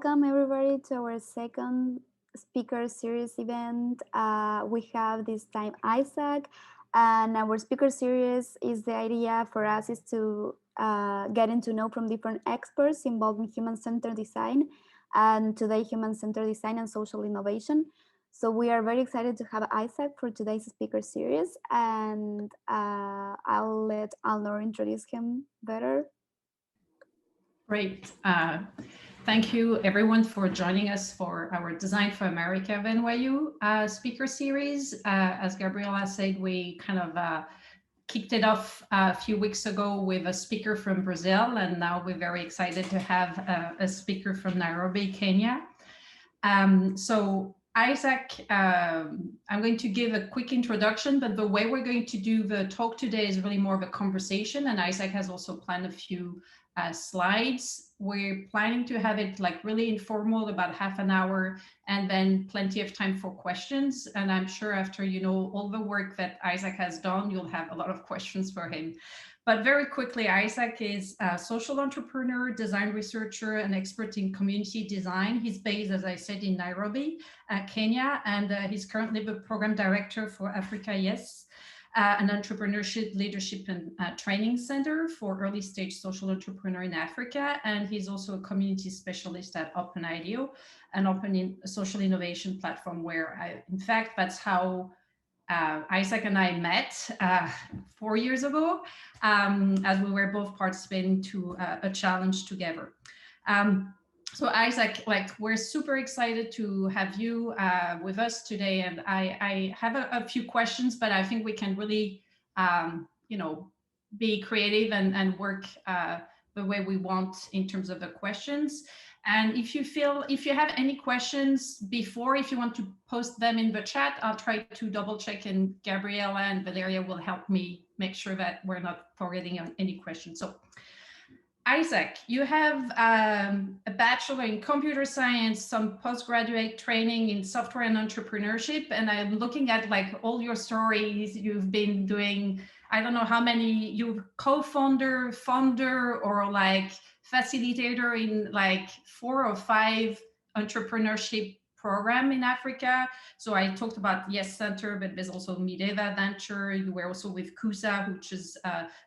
Welcome everybody to our second speaker series event. We have this time Isaac, and our speaker series is the idea for us is to getting to know from different experts involved in human-centered design, and today human-centered design and social innovation. So we are very excited to have Isaac for today's speaker series, and I'll let Alnor introduce him better. Great. Thank you everyone for joining us for our Design for America of NYU speaker series. As Gabriela said, we kind of kicked it off a few weeks ago with a speaker from Brazil, and now we're very excited to have a speaker from Nairobi, Kenya. So Isaac, I'm going to give a quick introduction, but the way we're going to do the talk today is really more of a conversation, and Isaac has also planned a few slides. We're planning to have it like really informal, about half an hour, and then plenty of time for questions. And I'm sure after you know all the work that Isaac has done, you'll have a lot of questions for him. But very quickly, Isaac is a social entrepreneur, design researcher, and expert in community design. He's based, as I said, in Nairobi, Kenya, and he's currently the program director for Africa Yes, an entrepreneurship, leadership, and training center for early stage social entrepreneur in Africa. And he's also a community specialist at OpenIDEO, an open social innovation platform where in fact, that's how Isaac and I met 4 years ago, as we were both participating to a challenge together. So Isaac, we're super excited to have you with us today, and I have a few questions, but I think we can really, be creative and work the way we want in terms of the questions. And if you have any questions before, if you want to post them in the chat, I'll try to double check, and Gabriela and Valeria will help me make sure that we're not forgetting any questions. So Isaac, you have a bachelor in computer science, some postgraduate training in software and entrepreneurship. And I'm looking at all your stories you've been doing. I don't know how many, you co-founder, founder, or facilitator in 4 or 5 entrepreneurship program in Africa. So I talked about Yes Center, but there's also Mideva Venture. You were also with KUSA, which is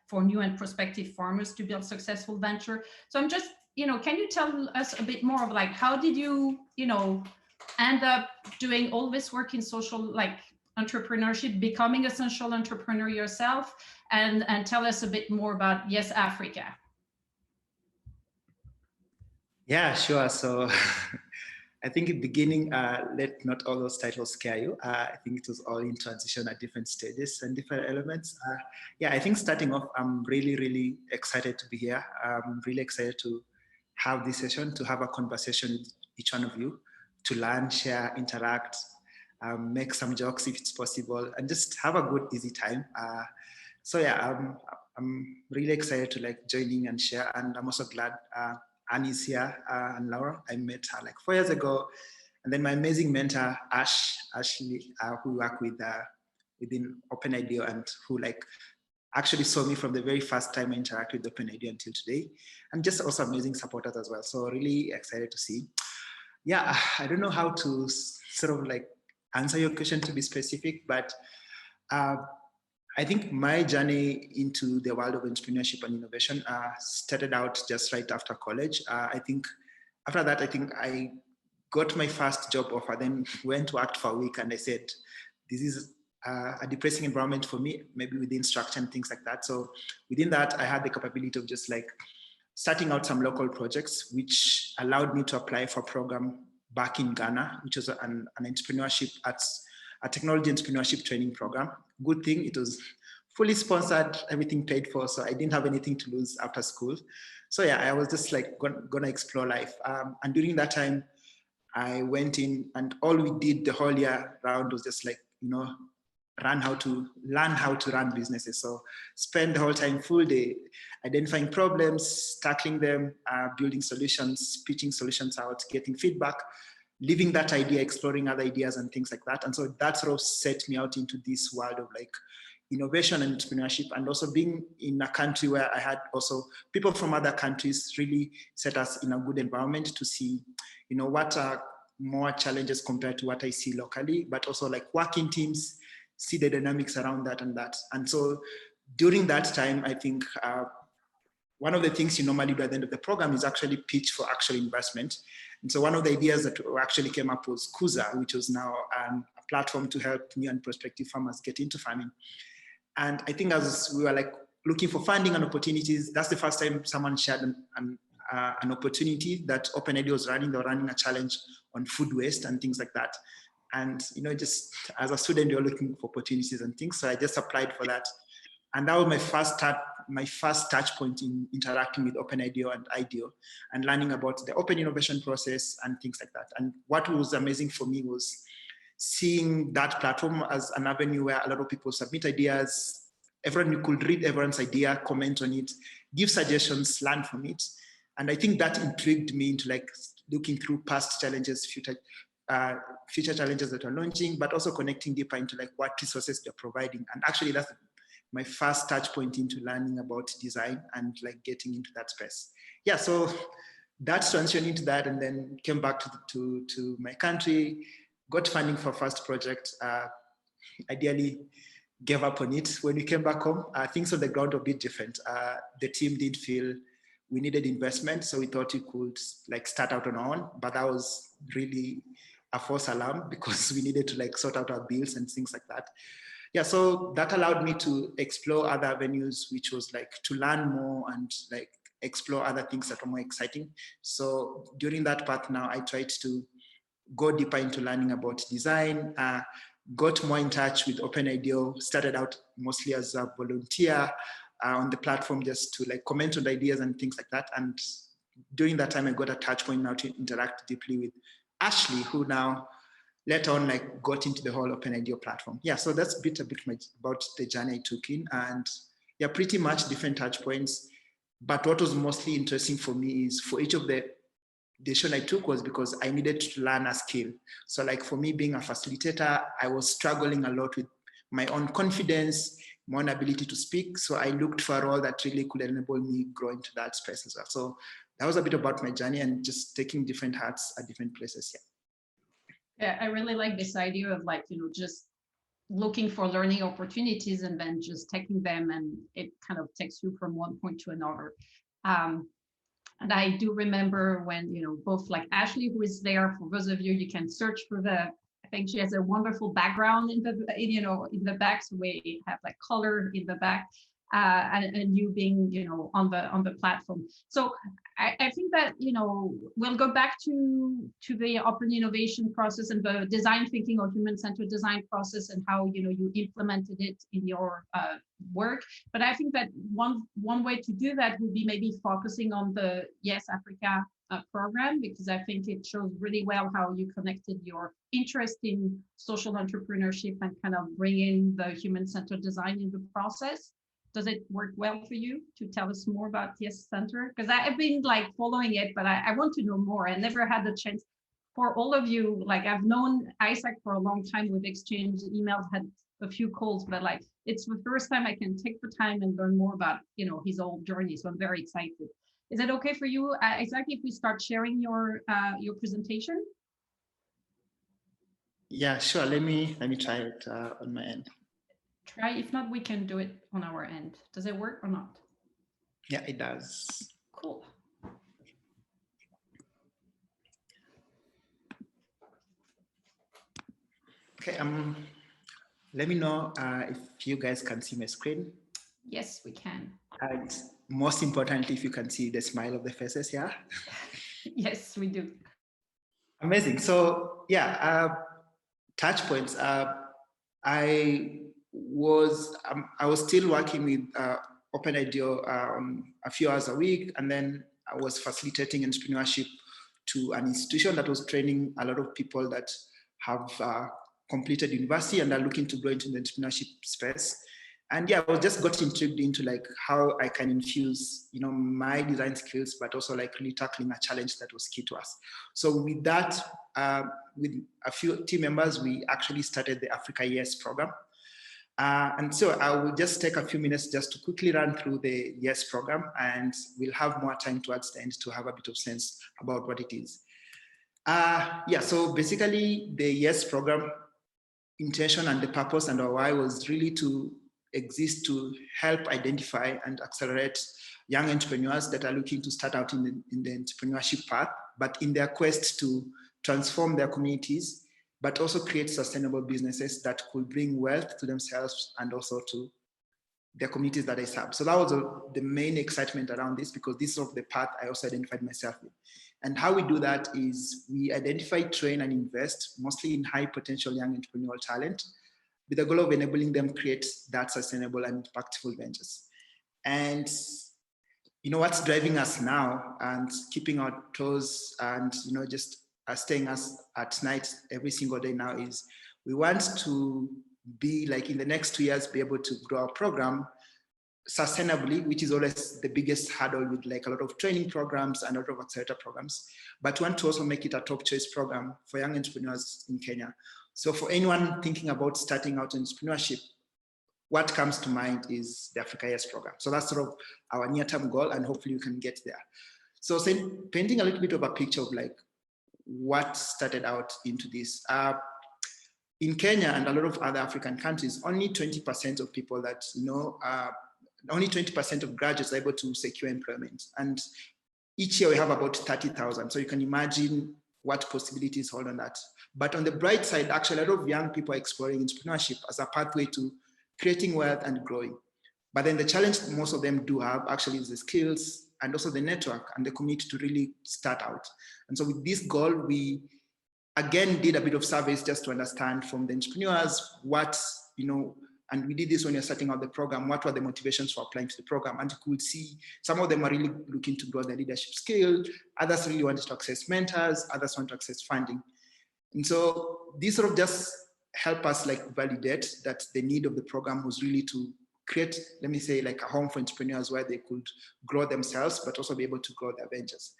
for new and prospective farmers to build successful venture. So I'm just, can you tell us a bit more of how did you, end up doing all this work in social entrepreneurship, becoming a social entrepreneur yourself, and tell us a bit more about Yes Africa. Yeah, sure. So I think in the beginning, let not all those titles scare you. I think it was all in transition at different stages and different elements. Yeah, I think starting off, I'm really, really excited to be here. I'm really excited to have this session, to have a conversation with each one of you, to learn, share, interact, make some jokes if it's possible, and just have a good, easy time. So yeah, I'm really excited to join in and share, and I'm also glad Annie's here, and Laura. I met her 4 years ago. And then my amazing mentor, Ashley, who we work with within OpenIDEO, and who actually saw me from the very first time I interacted with OpenIDEO until today. And just also amazing supporters as well. So really excited to see. Yeah, I don't know how to sort of answer your question to be specific, but I think my journey into the world of entrepreneurship and innovation started out just right after college. I think after that, I got my first job offer, then went to work for a week, and I said, this is a depressing environment for me, maybe within structure and things like that. So within that, I had the capability of just starting out some local projects, which allowed me to apply for a program back in Ghana, which was an entrepreneurship a technology entrepreneurship training program. Good thing, it was fully sponsored, everything paid for, so I didn't have anything to lose after school. So yeah, I was just gonna explore life. And during that time, I went in, and all we did the whole year round was just learn how to run businesses. So spend the whole time, full day, identifying problems, tackling them, building solutions, pitching solutions out, getting feedback, living that idea, exploring other ideas and things like that. And so that sort of set me out into this world of innovation and entrepreneurship, and also being in a country where I had also people from other countries really set us in a good environment to see, what are more challenges compared to what I see locally, but also like working teams, see the dynamics around that and that. And so during that time, I think one of the things you normally do at the end of the program is actually pitch for actual investment. And so one of the ideas that actually came up was Kuza, which was now a platform to help new and prospective farmers get into farming. And I think as we were like looking for funding and opportunities, that's the first time someone shared an opportunity that OpenIDEO was running. They were running a challenge on food waste and things like that. And, just as a student, you're looking for opportunities and things. So I just applied for that. And that was my first touch point in interacting with OpenIDEO and IDEO and learning about the open innovation process and things like that. And what was amazing for me was seeing that platform as an avenue where a lot of people submit ideas. Everyone could read everyone's idea, comment on it, give suggestions, learn from it. And I think that intrigued me into like looking through past challenges, future challenges that are launching, but also connecting deeper into like what resources they're providing. And actually that's my first touch point into learning about design and like getting into that space. Yeah, so that's transitioned into that, and then came back to my country, got funding for first project, ideally gave up on it. When we came back home, things on the ground were a bit different. The team did feel we needed investment, so we thought we could like start out on our own, but that was really a false alarm because we needed to like sort out our bills and things like that. Yeah, so that allowed me to explore other avenues, which was like to learn more and like explore other things that are more exciting. So during that path now, I tried to go deeper into learning about design, got more in touch with OpenIDEO, started out mostly as a volunteer on the platform just to like comment on the ideas and things like that. And during that time, I got a touch point now to interact deeply with Ashley, who now later on like got into the whole OpenIDEO platform. Yeah, so that's a bit about the journey I took in, and yeah, pretty much different touch points. But what was mostly interesting for me is for each of the decision I took was because I needed to learn a skill. So like for me being a facilitator, I was struggling a lot with my own confidence, my own ability to speak. So I looked for a role that really could enable me grow into that space as well. So that was a bit about my journey and just taking different hats at different places. Yeah. Yeah, I really like this idea of like, just looking for learning opportunities and then just taking them, and it kind of takes you from one point to another. And I do remember when, both like Ashley, who is there, for those of you, you can search for I think she has a wonderful background in the back. So we have like color in the back. And you being, on the platform. So I think that, we'll go back to the open innovation process and the design thinking or human-centered design process and how, you implemented it in your work. But I think that one way to do that would be maybe focusing on the Yes Africa program, because I think it shows really well how you connected your interest in social entrepreneurship and kind of bringing the human-centered design in the process. Does it work well for you to tell us more about Yes Center? Because I've been like following it, but I want to know more. I never had the chance. For all of you, like I've known Isaac for a long time. We've exchanged emails, had a few calls, but like it's the first time I can take the time and learn more about his whole journey. So I'm very excited. Is it okay for you, Isaac, if we start sharing your presentation? Yeah, sure. Let me try it on my end. Try. If not, we can do it on our end. Does it work or not? Yeah, it does. Cool. Okay. Let me know if you guys can see my screen. Yes, we can. And most importantly, if you can see the smile of the faces, yeah? Yes, we do. Amazing. So yeah, touch points. I was still working with OpenIDEO a few hours a week, and then I was facilitating entrepreneurship to an institution that was training a lot of people that have completed university and are looking to go into the entrepreneurship space. And yeah, I just got intrigued into like how I can infuse, my design skills, but also like really tackling a challenge that was key to us. So with that, with a few team members, we actually started the Africa Yes program. And so I will just take a few minutes just to quickly run through the YES program, and we'll have more time towards the end to have a bit of sense about what it is. Yeah, so basically the YES program intention and the purpose and our why was really to exist to help identify and accelerate young entrepreneurs that are looking to start out in the entrepreneurship path, but in their quest to transform their communities, but also create sustainable businesses that could bring wealth to themselves and also to their communities that they serve. So that was the main excitement around this, because this is the path I also identified myself with. And how we do that is we identify, train, and invest mostly in high potential young entrepreneurial talent with the goal of enabling them create that sustainable and impactful ventures. And you know what's driving us now and keeping our toes and just staying us at night every single day now is we want to be like in the next 2 years be able to grow our program sustainably, which is always the biggest hurdle with like a lot of training programs and a lot of accelerator programs, but want to also make it a top choice program for young entrepreneurs in Kenya. So for anyone thinking about starting out in entrepreneurship, what comes to mind is the Africa YES program. So that's sort of our near-term goal, and hopefully you can get there. So painting a little bit of a picture of like what started out into this. In Kenya and a lot of other African countries, only 20% of people that only 20% of graduates are able to secure employment. And each year we have about 30,000. So you can imagine what possibilities hold on that. But on the bright side, actually a lot of young people are exploring entrepreneurship as a pathway to creating wealth and growing. But then the challenge most of them do have actually is the skills and also the network and the community to really start out. And so with this goal, we again did a bit of surveys just to understand from the entrepreneurs what, and we did this when you're starting out the program, what were the motivations for applying to the program? And you could see some of them are really looking to grow their leadership skill, others really wanted to access mentors, others want to access funding. And so these sort of just help us like validate that the need of the program was really to create, let me say, like a home for entrepreneurs where they could grow themselves, but also be able to grow their ventures.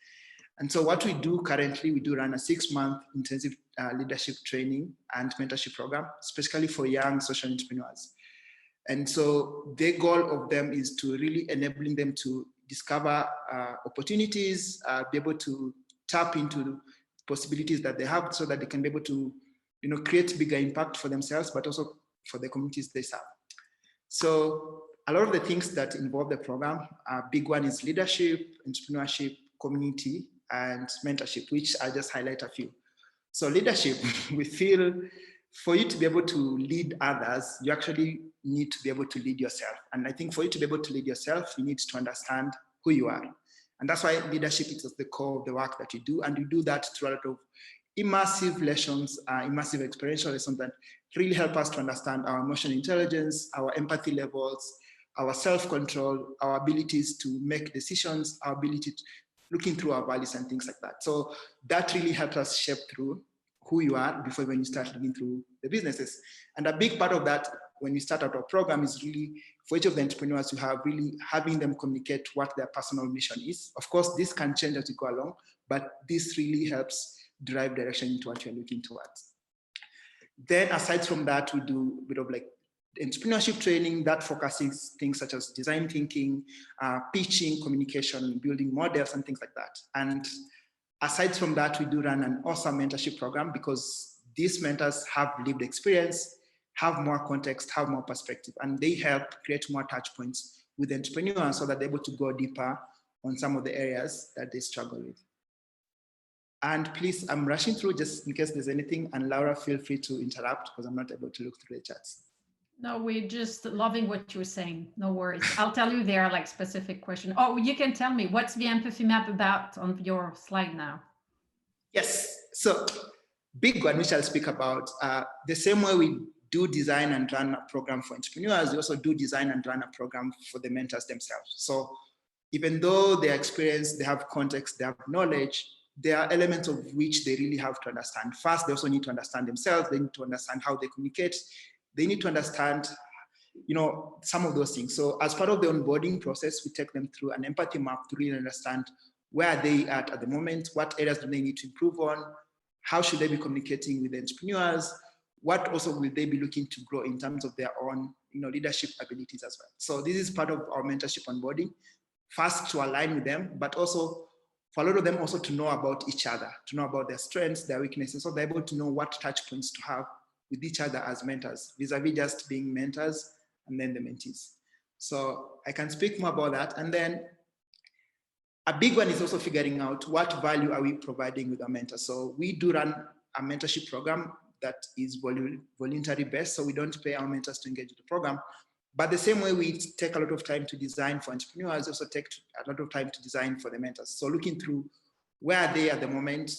And so what we do currently, we do run a 6-month intensive leadership training and mentorship program, especially for young social entrepreneurs. And so the goal of them is to really enabling them to discover opportunities, be able to tap into possibilities that they have so that they can be able to create bigger impact for themselves, but also for the communities they serve. So a lot of the things that involve the program, a big one is leadership, entrepreneurship, community, and mentorship, which I just highlight a few. So leadership, we feel for you to be able to lead others, you actually need to be able to lead yourself. And I think for you to be able to lead yourself, you need to understand who you are. And that's why leadership is at the core of the work that you do. And you do that through a lot of immersive lessons, immersive experiential lessons that really help us to understand our emotional intelligence, our empathy levels, our self-control, our abilities to make decisions, our ability to looking through our values and things like that. So that really helps us shape through who you are before when you start looking through the businesses. And a big part of that when you start out our program is really for each of the entrepreneurs to have really having them communicate what their personal mission is. Of course, this can change as you go along, but this really helps drive direction into what you're looking towards. Then aside from that, we do a bit of like entrepreneurship training that focuses things such as design thinking, pitching, communication, building models and things like that. And aside from that, we do run an awesome mentorship program because these mentors have lived experience, have more context, have more perspective, and they help create more touch points with entrepreneurs so that they're able to go deeper on some of the areas that they struggle with. And please, I'm rushing through just in case there's anything, and Laura, feel free to interrupt because I'm not able to look through the chats. No, we're just loving what you're saying. No worries. I'll tell you there are like specific questions. Oh, you can tell me what's the empathy map about on your slide now? Yes, so big one, which I'll speak about. The same way we do design and run a program for entrepreneurs, we also do design and run a program for the mentors themselves. So even though they experience, they have context, they have knowledge, there are elements of which they really have to understand. First, they also need to understand themselves. They need to understand how they communicate. They need to understand, some of those things. So as part of the onboarding process, we take them through an empathy map to really understand where are they at the moment, what areas do they need to improve on, how should they be communicating with the entrepreneurs, what also will they be looking to grow in terms of their own leadership abilities as well. So this is part of our mentorship onboarding, first to align with them, but also for a lot of them also to know about each other, to know about their strengths, their weaknesses, so they're able to know what touch points to have with each other as mentors, vis-a-vis just being mentors and then the mentees. So I can speak more about that. And then a big one is also figuring out what value are we providing with our mentors. So we do run a mentorship program that is voluntary based, so we don't pay our mentors to engage with the program. But the same way we take a lot of time to design for entrepreneurs, also take a lot of time to design for the mentors. So looking through where are they at the moment,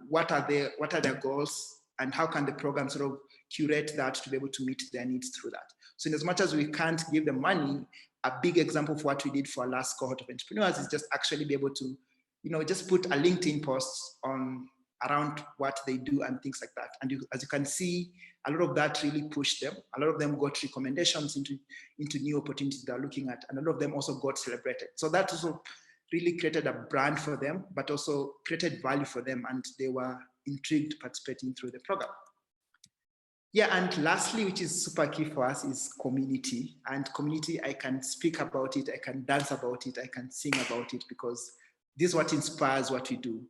what are their goals, and how can the program sort of curate that to be able to meet their needs through that. So in as much as we can't give them money, a big example of what we did for our last cohort of entrepreneurs is just actually be able to, just put a LinkedIn post on around what they do and things like that. And as you can see, a lot of that really pushed them. A lot of them got recommendations into new opportunities they're looking at, and a lot of them also got celebrated. So that also really created a brand for them, but also created value for them, and they were intrigued participating through the program. Yeah, and lastly, which is super key for us, is community. And community, I can speak about it, I can dance about it, I can sing about it, because this is what inspires what we do.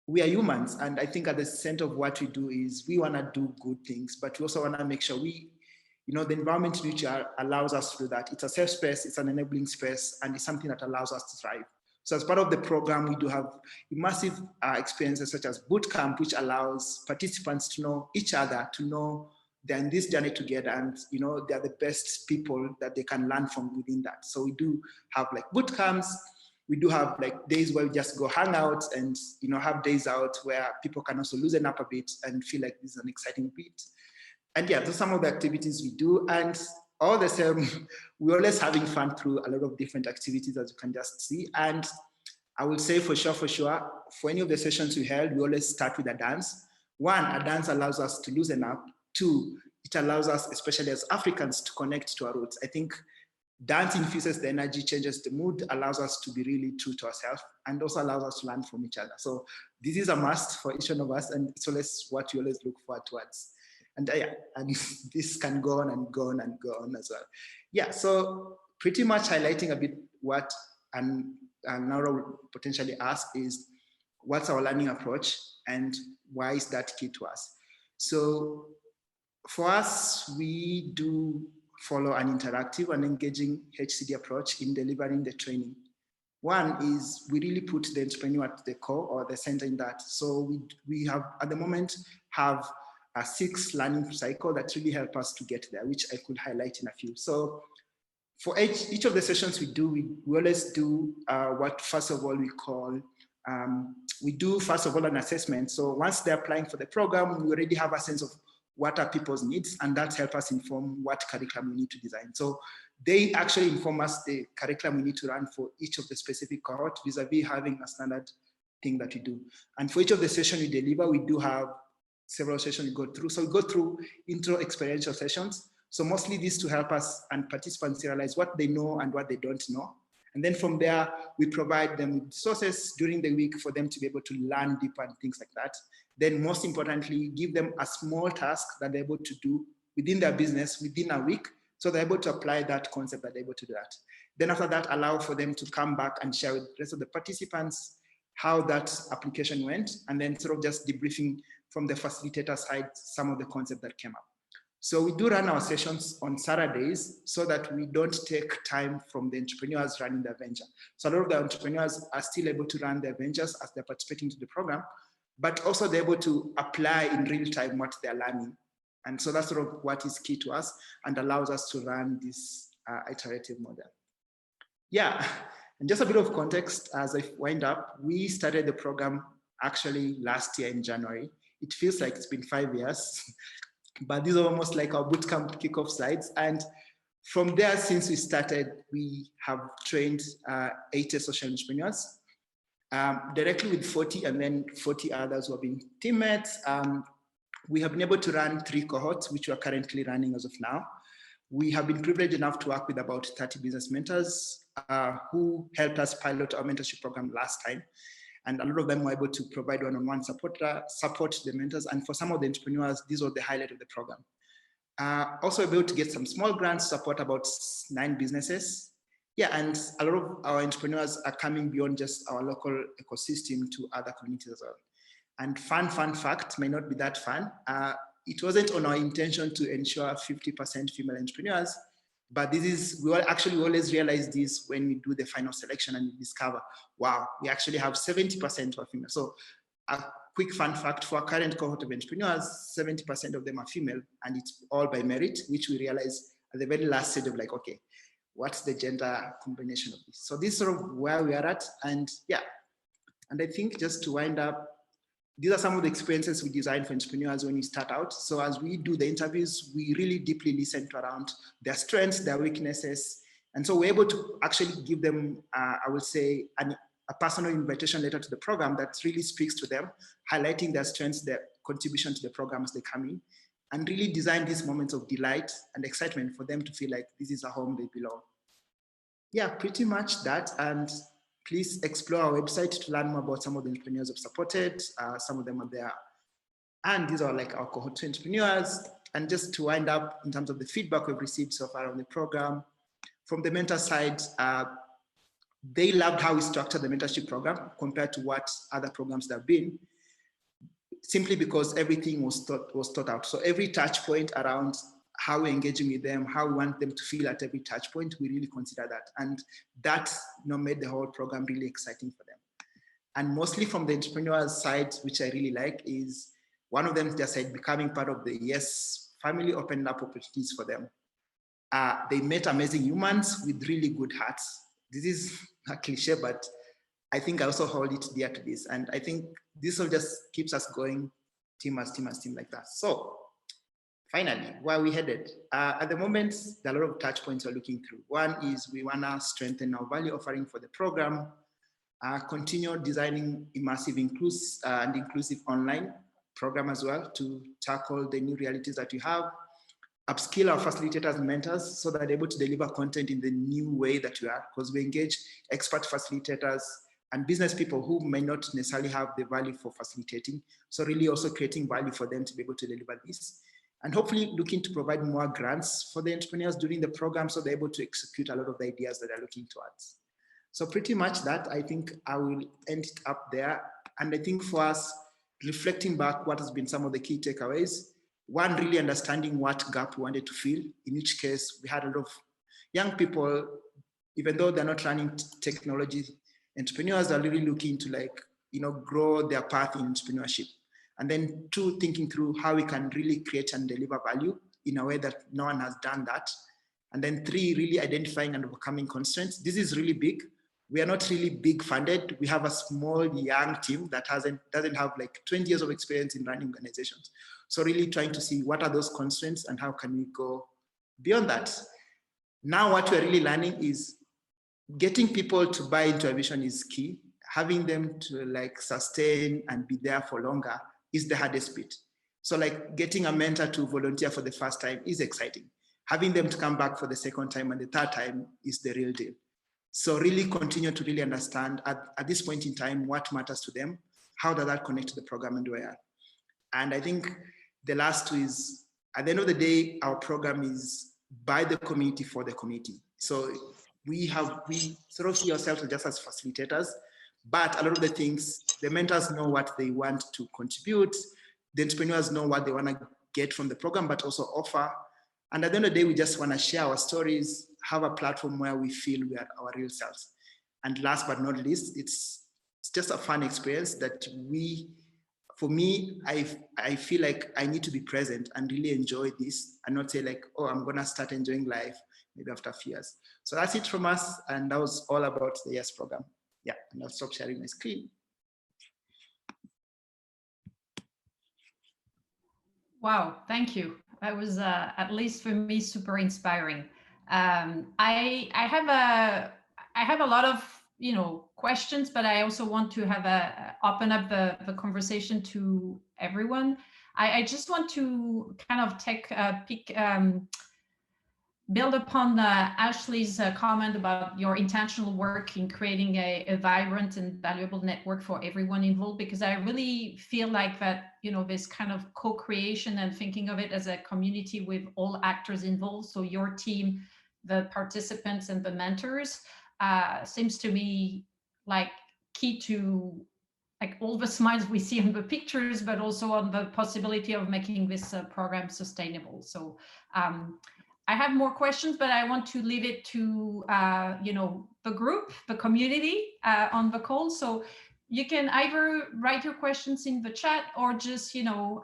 We are humans, and I think at the center of what we do is we want to do good things, but we also want to make sure the environment in which allows us to do that. It's a safe space, it's an enabling space, and it's something that allows us to thrive. So as part of the program, we do have immersive experiences such as boot camp, which allows participants to know each other, to know they're in this journey together, and they're the best people that they can learn from within that. So we do have like boot camps. We do have like days where we just go hang out and have days out where people can also loosen up a bit and feel like this is an exciting bit. And yeah, those are some of the activities we do. And all the same, we're always having fun through a lot of different activities, as you can just see. And I will say for sure, for any of the sessions we held, we always start with a dance. One, a dance allows us to loosen up. Two, it allows us, especially as Africans, to connect to our roots. I think dance infuses the energy, changes the mood, allows us to be really true to ourselves, and also allows us to learn from each other. So this is a must for each one of us, and it's always what we always look forward towards. And yeah, and this can go on and go on and go on as well. Yeah, so pretty much highlighting a bit what Naura would potentially ask is, what's our learning approach and why is that key to us? So for us, we do follow an interactive and engaging HCD approach in delivering the training. One is we really put the entrepreneur at the core or the center in that. So we have at the moment have a 6 learning cycle that really help us to get there, which I could highlight in a few. So for each of the sessions we do, we always do what first of all we call, we do first of all an assessment. So once they're applying for the program, we already have a sense of what are people's needs, and that helps us inform what curriculum we need to design. So they actually inform us the curriculum we need to run for each of the specific cohort, vis-a-vis having a standard thing that we do. And for each of the sessions we deliver, we do have several sessions we go through. So we go through intro experiential sessions. So mostly this to help us and participants realize what they know and what they don't know. And then from there, we provide them with resources during the week for them to be able to learn deeper and things like that. Then most importantly, give them a small task that they're able to do within their business within a week. So they're able to apply that concept, that they're able to do that. Then after that, allow for them to come back and share with the rest of the participants how that application went, and then sort of just debriefing from the facilitator side some of the concept that came up. So we do run our sessions on Saturdays so that we don't take time from the entrepreneurs running the venture. So a lot of the entrepreneurs are still able to run their ventures as they're participating to the program, but also they're able to apply in real time what they're learning. And so that's sort of what is key to us and allows us to run this iterative model. Yeah, and just a bit of context as I wind up, we started the program actually last year in January. It feels like it's been 5 years, but these are almost like our bootcamp kickoff slides. And from there, since we started, we have trained 80 social entrepreneurs, directly with 40 and then 40 others who have been teammates. We have been able to run 3 cohorts, which we are currently running as of now. We have been privileged enough to work with about 30 business mentors who helped us pilot our mentorship program last time. And a lot of them were able to provide one-on-one support to the mentors. And for some of the entrepreneurs, these were the highlight of the program. Also able to get some small grants, support about 9 businesses. Yeah, and a lot of our entrepreneurs are coming beyond just our local ecosystem to other communities as well. And fun fact, may not be that fun. It wasn't on our intention to ensure 50% female entrepreneurs, but this is, we always realize this when we do the final selection and we discover, wow, we actually have 70% of female. So a quick fun fact, for our current cohort of entrepreneurs, 70% of them are female, and it's all by merit, which we realize at the very last stage of like, okay, what's the gender combination of this? So this is sort of where we are at. And yeah, and I think just to wind up, these are some of the experiences we design for entrepreneurs when we start out. So as we do the interviews, we really deeply listen to around their strengths, their weaknesses. And so we're able to actually give them, I would say, a personal invitation letter to the program that really speaks to them, highlighting their strengths, their contribution to the program as they come in, and really design these moments of delight and excitement for them to feel like this is a home they belong. Yeah, pretty much that. And please explore our website to learn more about some of the entrepreneurs we've supported. Some of them are there. And these are like our cohort 2 entrepreneurs. And just to wind up in terms of the feedback we've received so far on the program, from the mentor side, they loved how we structured the mentorship program compared to what other programs there have been, simply because everything was thought out. So every touch point around how we're engaging with them, how we want them to feel at every touch point, we really consider that. And that made the whole program really exciting for them. And mostly from the entrepreneurs side, which I really like, is one of them just said becoming part of the YES family opened up opportunities for them. They met amazing humans with really good hearts. This is a cliche, but I think I also hold it dear to this. And I think this will just keeps us going, team like that. So finally, where are we headed? At the moment, there are a lot of touch points we're looking through. One is we want to strengthen our value offering for the program, continue designing immersive and inclusive online program as well to tackle the new realities that we have, upskill our facilitators and mentors so that they're able to deliver content in the new way that we are, because we engage expert facilitators and business people who may not necessarily have the value for facilitating. So really also creating value for them to be able to deliver this. And hopefully looking to provide more grants for the entrepreneurs during the program so they're able to execute a lot of the ideas that they're looking towards. So pretty much that, I think I will end it up there. And I think for us, reflecting back what has been some of the key takeaways, one, really understanding what gap we wanted to fill. In each case, we had a lot of young people, even though they're not running technology, entrepreneurs are really looking to grow their path in entrepreneurship. And then 2, thinking through how we can really create and deliver value in a way that no one has done that. And then 3, really identifying and overcoming constraints. This is really big. We are not really big funded. We have a small young team that doesn't have like 20 years of experience in running organizations. So really trying to see what are those constraints and how can we go beyond that. Now what we're really learning is getting people to buy into a vision is key. Having them to sustain and be there for longer is the hardest bit. So getting a mentor to volunteer for the first time is exciting. Having them to come back for the second time and the third time is the real deal. So really continue to really understand at this point in time what matters to them, how does that connect to the program and where. And I think the last 2 is, at the end of the day, our program is by the community for the community. So we sort of see ourselves just as facilitators, but a lot of the things, the mentors know what they want to contribute, the entrepreneurs know what they want to get from the program, but also offer. And at the end of the day, we just want to share our stories, have a platform where we feel we are our real selves. And last but not least, it's just a fun experience that for me, I feel like I need to be present and really enjoy this and not say oh, I'm going to start enjoying life maybe after a few years. So that's it from us. And that was all about the YES program. Yeah, and I'll stop sharing my screen. Wow, thank you. That was, at least for me, super inspiring. I have a lot of questions, but I also want to have open up the conversation to everyone. I just want to kind of take a peek. build upon Ashley's comment about your intentional work in creating a vibrant and valuable network for everyone involved, because I really feel like that, you know, this kind of co-creation and thinking of it as a community with all actors involved. So your team, the participants and the mentors, seems to me like key to like all the smiles we see in the pictures, but also on the possibility of making this program sustainable. So I have more questions, but I want to leave it to, you know, the group, the community on the call. So you can either write your questions in the chat or just, you know,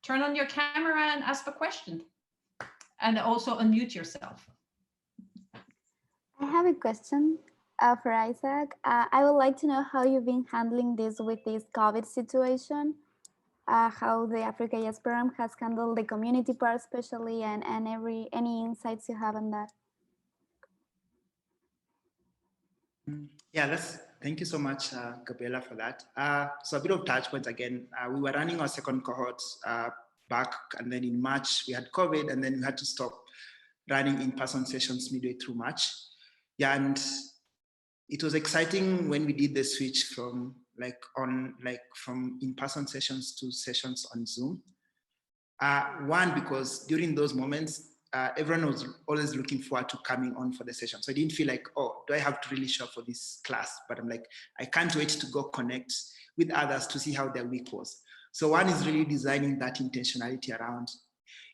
turn on your camera and ask the question, and also unmute yourself. I have a question for Isaac. I would like to know how you've been handling this with this COVID situation. How the Africa Yes program has handled the community part especially, and any insights you have on that. Yeah, thank you so much, Gabriela, for that. So a bit of touch points again. We were running our second cohort back, and then in March we had COVID, and then we had to stop running in-person sessions midway through March. Yeah, and it was exciting when we did the switch from from in-person sessions to sessions on Zoom. One, because during those moments, everyone was always looking forward to coming on for the session. So I didn't feel like, oh, do I have to really show up for this class? But I'm like, I can't wait to go connect with others to see how their week was. So one is really designing that intentionality around,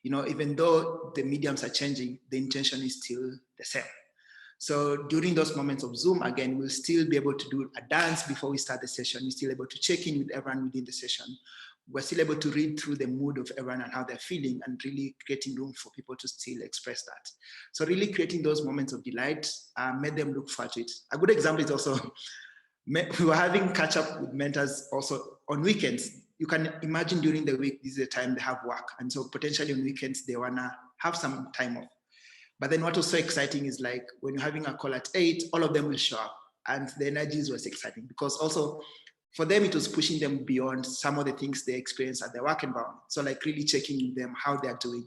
you know, even though the mediums are changing, the intention is still the same. So during those moments of Zoom, again, we'll still be able to do a dance before we start the session. We're still able to check in with everyone within the session. We're still able to read through the mood of everyone and how they're feeling, and really creating room for people to still express that. So really creating those moments of delight made them look forward to it. A good example is also, we were having catch up with mentors also on weekends. You can imagine during the week, this is the time they have work. And so potentially on weekends, they wanna have some time off. But then what was so exciting is like when you're having a call at 8, all of them will show up, and the energies was exciting because also for them, it was pushing them beyond some of the things they experience at their work environment. So like really checking with them how they're doing,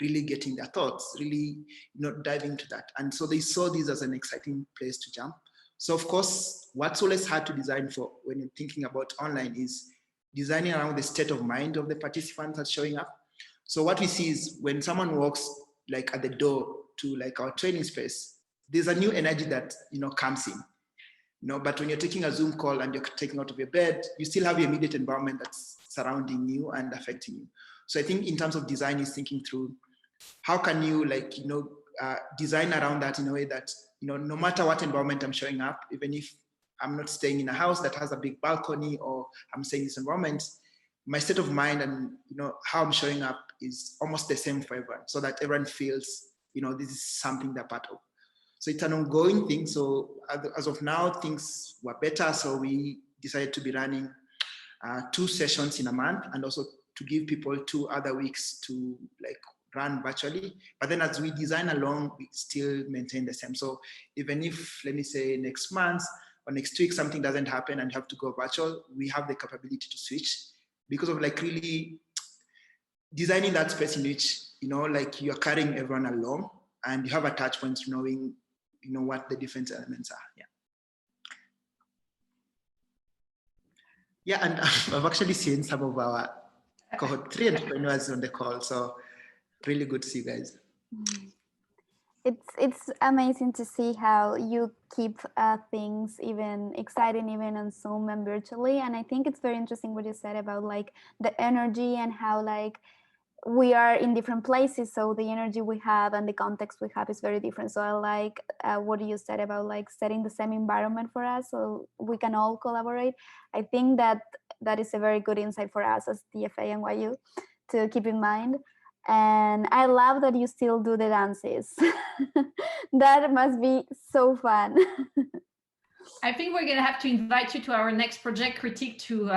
really getting their thoughts, really, you know, diving into that. And so they saw this as an exciting place to jump. So of course, what's always hard to design for when you're thinking about online is designing around the state of mind of the participants that's showing up. So what we see is when someone walks like at the door to like our training space, there's a new energy that, you know, comes in. You know, but when you're taking a Zoom call and you're taking out of your bed, you still have your immediate environment that's surrounding you and affecting you. So I think in terms of design is thinking through how can you like, you know, design around that in a way that, you know, no matter what environment I'm showing up, even if I'm not staying in a house that has a big balcony or I'm staying in this environment, my state of mind and, you know, how I'm showing up is almost the same for everyone, so that everyone feels, you know, this is something they're part of. So it's an ongoing thing. So as of now, things were better. So we decided to be running 2 sessions in a month, and also to give people 2 other weeks to like run virtually. But then as we design along, we still maintain the same. So even if, let me say next month or next week, something doesn't happen and you have to go virtual, we have the capability to switch because of like really designing that space in which, you know, like you're carrying everyone along and you have a touch point knowing, you know, what the different elements are. Yeah. Yeah, and I've actually seen some of our cohort 3 entrepreneurs on the call, so really good to see you guys. It's amazing to see how you keep things even exciting, even on Zoom and virtually. And I think it's very interesting what you said about like the energy and how like we are in different places, so the energy we have and the context we have is very different. So I like what you said about like setting the same environment for us so we can all collaborate. I think that is a very good insight for us as DFA NYU to keep in mind. And I love that you still do the dances. That must be so fun. I think we're going to have to invite you to our next project critique to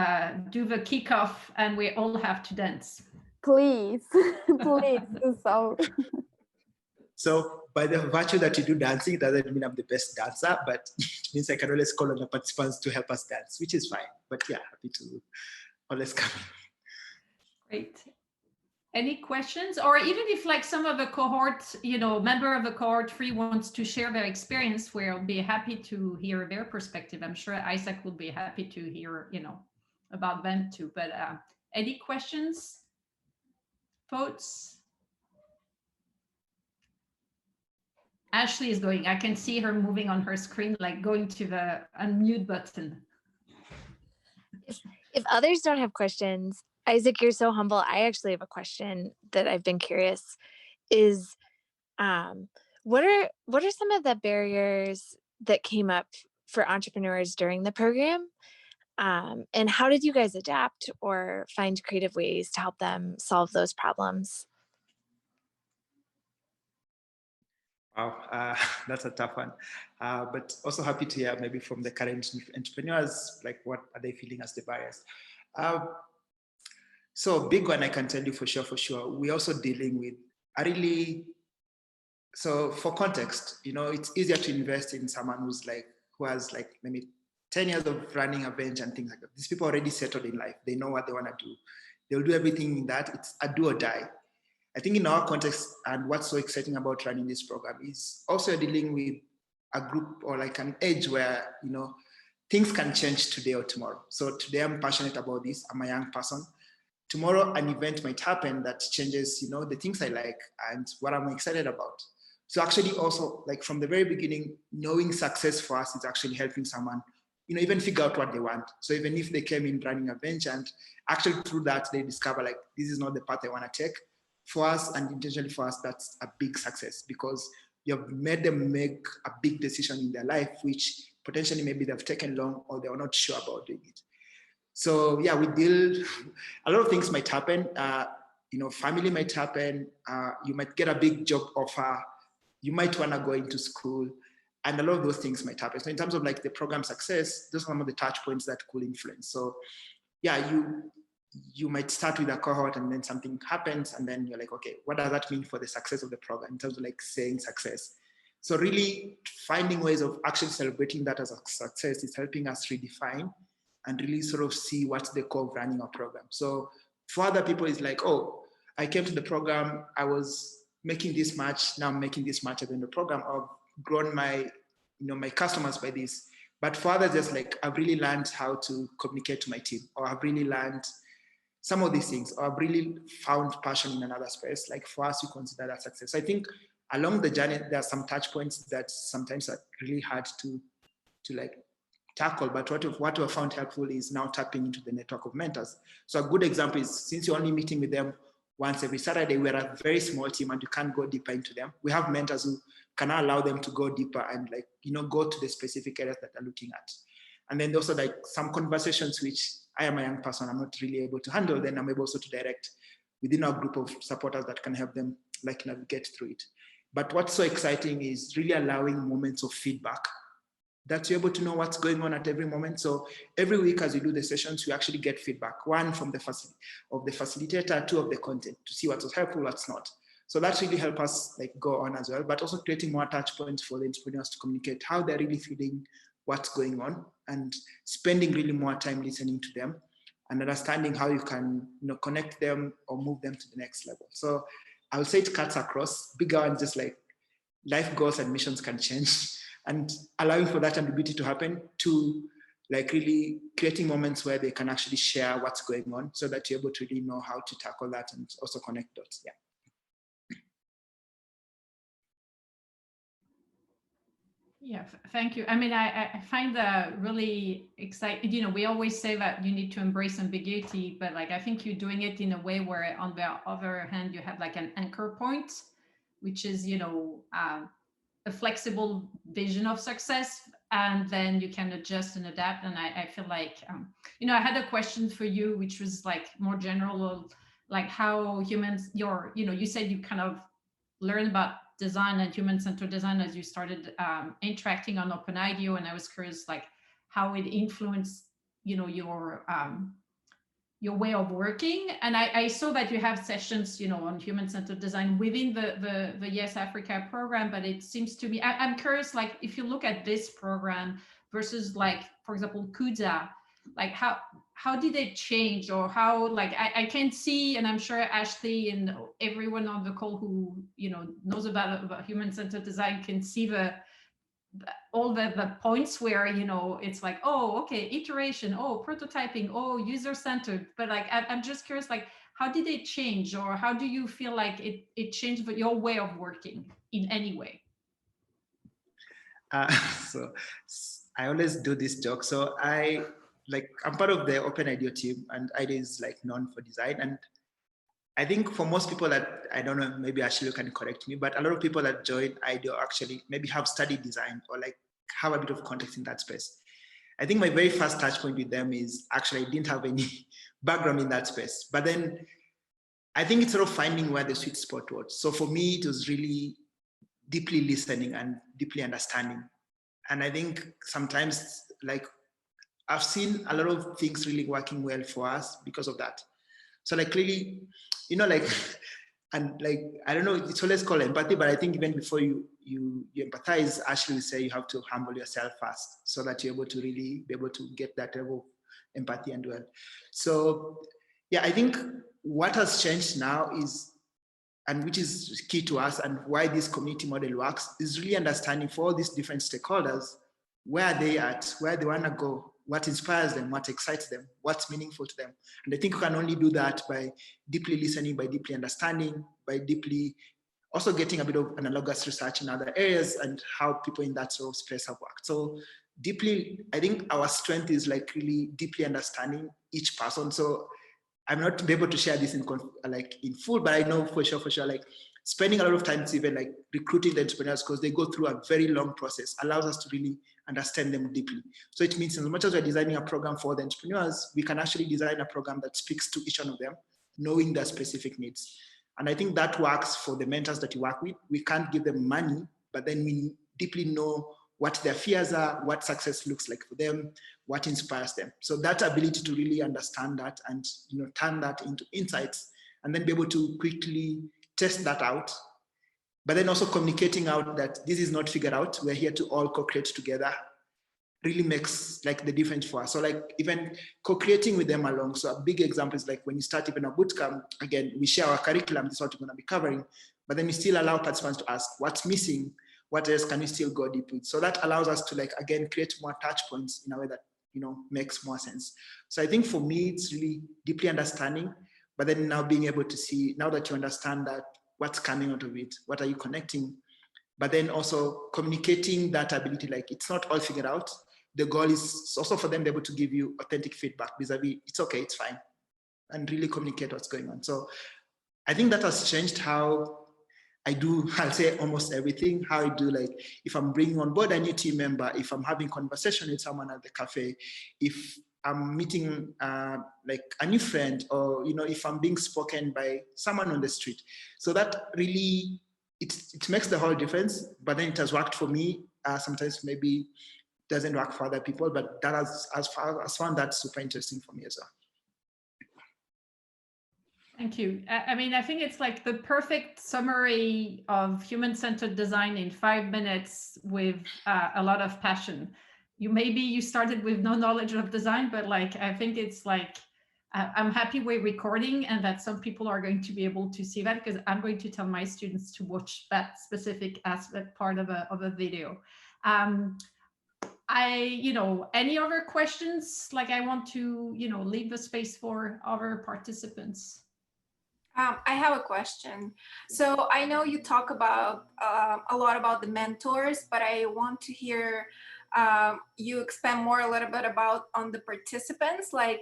do the kickoff, and we all have to dance. Please, please do so. So by the virtue that you do dancing, doesn't mean I'm the best dancer, but it means I can always call on the participants to help us dance, which is fine. But yeah, happy to always come. Great. Any questions? Or even if like some of the cohort, member of the cohort 3 wants to share their experience, we'll be happy to hear their perspective. I'm sure Isaac will be happy to hear, about them too. But any questions, folks? Ashley is going, I can see her moving on her screen, like going to the unmute button. If others don't have questions, Isaac, you're so humble. I actually have a question that I've been curious is, what are some of the barriers that came up for entrepreneurs during the program? And how did you guys adapt or find creative ways to help them solve those problems? Wow, that's a tough one. But also happy to hear maybe from the current entrepreneurs, like what are they feeling as the barriers? So big one, I can tell you for sure. We're also dealing with so for context, it's easier to invest in someone who has maybe 10 years of running a bench and things like that. These people are already settled in life. They know what they want to do. They'll do everything in that. It's a do or die. I think in our context, and what's so exciting about running this program is also dealing with a group or like an age where, things can change today or tomorrow. So today I'm passionate about this. I'm a young person. Tomorrow an event might happen that changes, the things I like and what I'm excited about. So actually also like from the very beginning, knowing success for us is actually helping someone, even figure out what they want. So even if they came in running a bench and actually through that, they discover like, this is not the path I want to take. For us and intentionally for us, that's a big success because you have made them make a big decision in their life, which potentially maybe they've taken long or they are not sure about doing it. So yeah, we deal, a lot of things might happen. Family might happen. You might get a big job offer. You might want to go into school and a lot of those things might happen. So in terms of like the program success, those are some of the touch points that could influence. So yeah, you might start with a cohort and then something happens and then you're like, okay, what does that mean for the success of the program in terms of like saying success? So really finding ways of actually celebrating that as a success is helping us redefine and really sort of see what's the core of running our program. So for other people, it's like, oh, I came to the program, I was making this much, now I'm making this much at the end of the program. I've grown my, my customers by this. But for others, just like, I've really learned how to communicate to my team, or I've really learned some of these things, or I've really found passion in another space. Like for us, we consider that success. So I think along the journey, there are some touch points that sometimes are really hard to like tackle, but what we have found helpful is now tapping into the network of mentors. So a good example is, since you're only meeting with them once every Saturday, we're a very small team and you can't go deeper into them. We have mentors who can allow them to go deeper and like, go to the specific areas that they're looking at. And then also like some conversations which I am a young person, I'm not really able to handle, then I'm able also to direct within our group of supporters that can help them like navigate through it. But what's so exciting is really allowing moments of feedback that you're able to know what's going on at every moment. So every week as we do the sessions, we actually get feedback, one from the facilitator, two of the content, to see what's helpful, what's not. So that really helps us like go on as well, but also creating more touch points for the entrepreneurs to communicate how they're really feeling, what's going on, and spending really more time listening to them and understanding how you can connect them or move them to the next level. So I would say it cuts across bigger and just like life goals and missions can change, and allowing for that ambiguity to happen, to like really creating moments where they can actually share what's going on so that you're able to really know how to tackle that and also connect dots. Yeah. Yeah, thank you. I mean, I find that really exciting. We always say that you need to embrace ambiguity, but like I think you're doing it in a way where on the other hand, you have like an anchor point, which is, a flexible vision of success, and then you can adjust and adapt. And I feel like, I had a question for you, which was like more general, like how humans, you said you kind of learned about design and human-centered design as you started interacting on OpenIDEO, and I was curious like how it influenced your way of working. And I saw that you have sessions on human-centered design within the Yes Africa program, but it seems to me, I'm curious, like if you look at this program versus like, for example, CUDA, like how did it change, or how, like, I can see, and I'm sure Ashley and everyone on the call who, you know, knows about human-centered design can see all the points where, you know, it's like, oh, okay, iteration, oh, prototyping, oh, user-centered. But like, I'm just curious, like, how did it change, or how do you feel like it changed your way of working in any way? So I always do this joke. So I'm part of the OpenIDEO team, and IDEO is like known for design. And I think for most people that, I don't know, maybe Ashley can correct me, but a lot of people that join IDEO actually maybe have studied design or like have a bit of context in that space. I think my very first touch point with them is actually I didn't have any background in that space. But then I think it's sort of finding where the sweet spot was. So for me, it was really deeply listening and deeply understanding. And I think sometimes, like, I've seen a lot of things really working well for us because of that. So like clearly, you know, like, and like, I don't know, it's always called empathy, but I think even before you empathize, Ashley will say you have to humble yourself first so that you're able to really be able to get that level of empathy and well. So yeah, I think what has changed now is, and which is key to us and why this community model works, is really understanding for all these different stakeholders, where are they at, where they want to go, what inspires them, what excites them, what's meaningful to them. And I think we can only do that by deeply listening, by deeply understanding, by deeply also getting a bit of analogous research in other areas and how people in that sort of space have worked. So deeply, I think our strength is like really deeply understanding each person. So I'm not able to share this in full, but I know for sure, like spending a lot of time to even like recruiting the entrepreneurs, because they go through a very long process, allows us to really understand them deeply. So it means as much as we're designing a program for the entrepreneurs, we can actually design a program that speaks to each one of them, knowing their specific needs. And I think that works for the mentors that you work with. We can't give them money, but then we deeply know what their fears are, what success looks like for them, what inspires them. So that ability to really understand that and, you know, turn that into insights and then be able to quickly test that out, but then also communicating out that this is not figured out, we're here to all co-create together, really makes like the difference for us. So like even co-creating with them along. So a big example is like when you start even a bootcamp, again, we share our curriculum, this is what we're going to be covering, but then we still allow participants to ask what's missing, what else can we still go deep with? So that allows us to like, again, create more touch points in a way that, you know, makes more sense. So I think for me, it's really deeply understanding, but then now being able to see, now that you understand that, what's coming out of it, what are you connecting, but then also communicating that ability, like it's not all figured out. The goal is also for them to be able to give you authentic feedback vis-a-vis, it's okay, it's fine, and really communicate what's going on. So I think that has changed how I do, I'll say almost everything, how I do, like if I'm bringing on board a new team member, if I'm having conversation with someone at the cafe, if I'm meeting like a new friend, or, you know, if I'm being spoken by someone on the street. So that really, it makes the whole difference, but then it has worked for me. Sometimes maybe doesn't work for other people, but that has found that super interesting for me as well. Thank you. I mean, I think it's like the perfect summary of human-centered design in 5 minutes with a lot of passion. You started with no knowledge of design, but like, I think it's like, I'm happy we're recording and that some people are going to be able to see that, because I'm going to tell my students to watch that specific aspect part of a video. You know, any other questions? Like, I want to, you know, leave the space for other participants. I have a question. So I know you talk about a lot about the mentors, but I want to hear you expand more a little bit about on the participants, like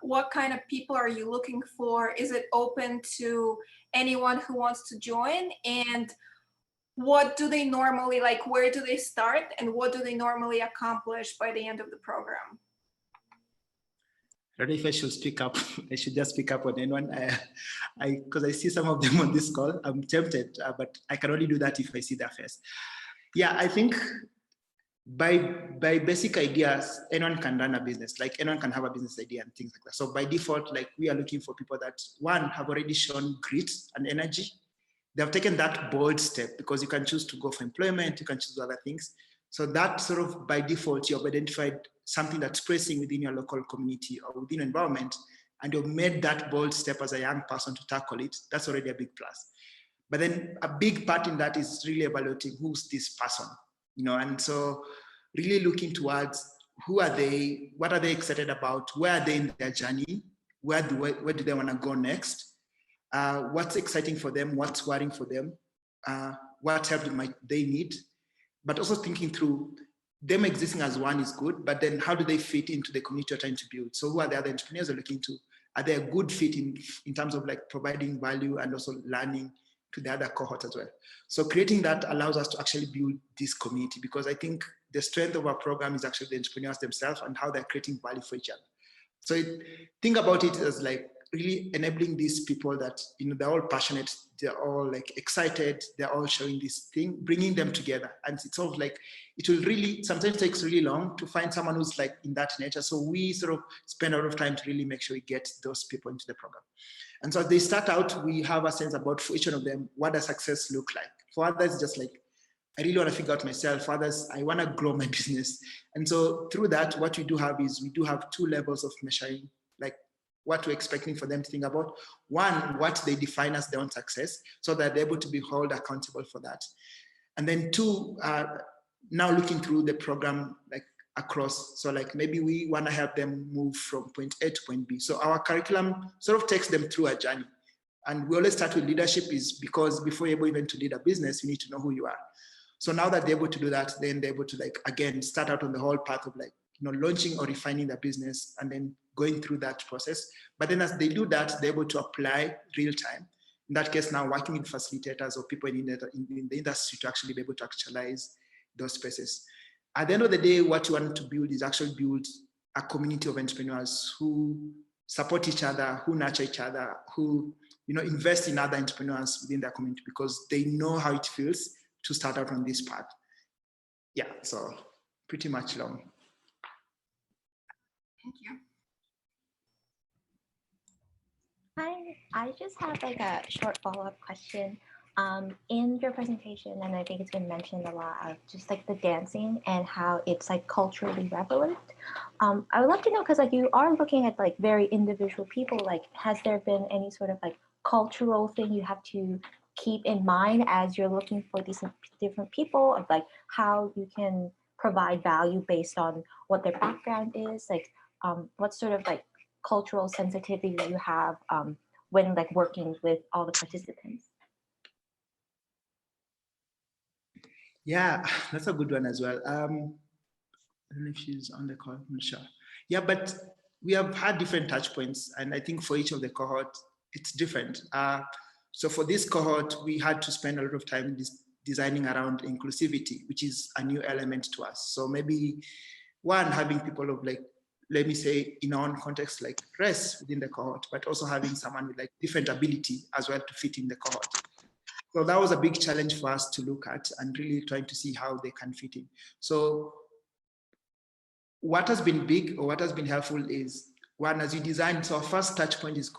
what kind of people are you looking for? Is it open to anyone who wants to join? And what do they normally, like, where do they start and what do they normally accomplish by the end of the program? I don't know if I should speak up. I should just speak up on anyone. Because I see some of them on this call. I'm tempted, but I can only do that if I see their face. Yeah, I think by basic ideas, anyone can run a business. Like anyone can have a business idea and things like that. So by default, like we are looking for people that, one, have already shown grit and energy. They have taken that bold step, because you can choose to go for employment, you can choose other things. So that sort of by default, you have identified something that's pressing within your local community or within your environment, and you've made that bold step as a young person to tackle it, that's already a big plus. But then a big part in that is really evaluating who's this person, you know, and so really looking towards who are they, what are they excited about, where are they in their journey, where do they want to go next, what's exciting for them, what's worrying for them, what help might they need, but also thinking through them existing as one is good, but then how do they fit into the community you're trying to build? So who are the other entrepreneurs you're looking to? Are they a good fit in terms of like providing value and also learning to the other cohort as well? So creating that allows us to actually build this community, because I think the strength of our program is actually the entrepreneurs themselves and how they're creating value for each other. So think about it as like really enabling these people that, you know, they're all passionate, they're all like excited, they're all showing this thing, bringing them together. And it's sort of like, it will really, sometimes takes really long to find someone who's like in that nature. So we sort of spend a lot of time to really make sure we get those people into the program. And so as they start out, we have a sense about, for each one of them, what does success look like? For others, just like, I really want to figure out myself. For others, I want to grow my business. And so through that, what we do have is we do have 2 levels of measuring, like what we're expecting for them to think about. One, what they define as their own success, so that they're able to be held accountable for that. And then 2, now looking through the program, like across. So like maybe we want to help them move from point A to point B. So our curriculum sort of takes them through a journey. And we always start with leadership, is because before you're able even to lead a business, you need to know who you are. So now that they're able to do that, then they're able to like, again, start out on the whole path of like, you know, launching or refining their business and then going through that process. But then as they do that, they're able to apply real time. In that case, now working with facilitators or people in the industry to actually be able to actualize those spaces. At the end of the day, what you want to build is actually build a community of entrepreneurs who support each other, who nurture each other, who, you know, invest in other entrepreneurs within their community, because they know how it feels to start out on this path. Yeah, so pretty much long. Thank you. Hi, I just have like a short follow-up question. In your presentation, and I think it's been mentioned a lot of just like the dancing and how it's like culturally relevant. I would love to know, because like you are looking at like very individual people, like has there been any sort of like cultural thing you have to keep in mind as you're looking for these different people, of like how you can provide value based on what their background is, like what sort of like cultural sensitivity you have when like working with all the participants? Yeah, that's a good one as well. I don't know if she's on the call, I'm not sure. Yeah, but we have had different touch points, and I think for each of the cohort, it's different. So for this cohort, we had to spend a lot of time designing around inclusivity, which is a new element to us. So maybe one, having people of like, let me say in our own context, like race within the cohort, but also having someone with like different ability as well to fit in the cohort. So that was a big challenge for us to look at and really trying to see how they can fit in. So what has been big, or what has been helpful, is one, as you design, so our first touch point is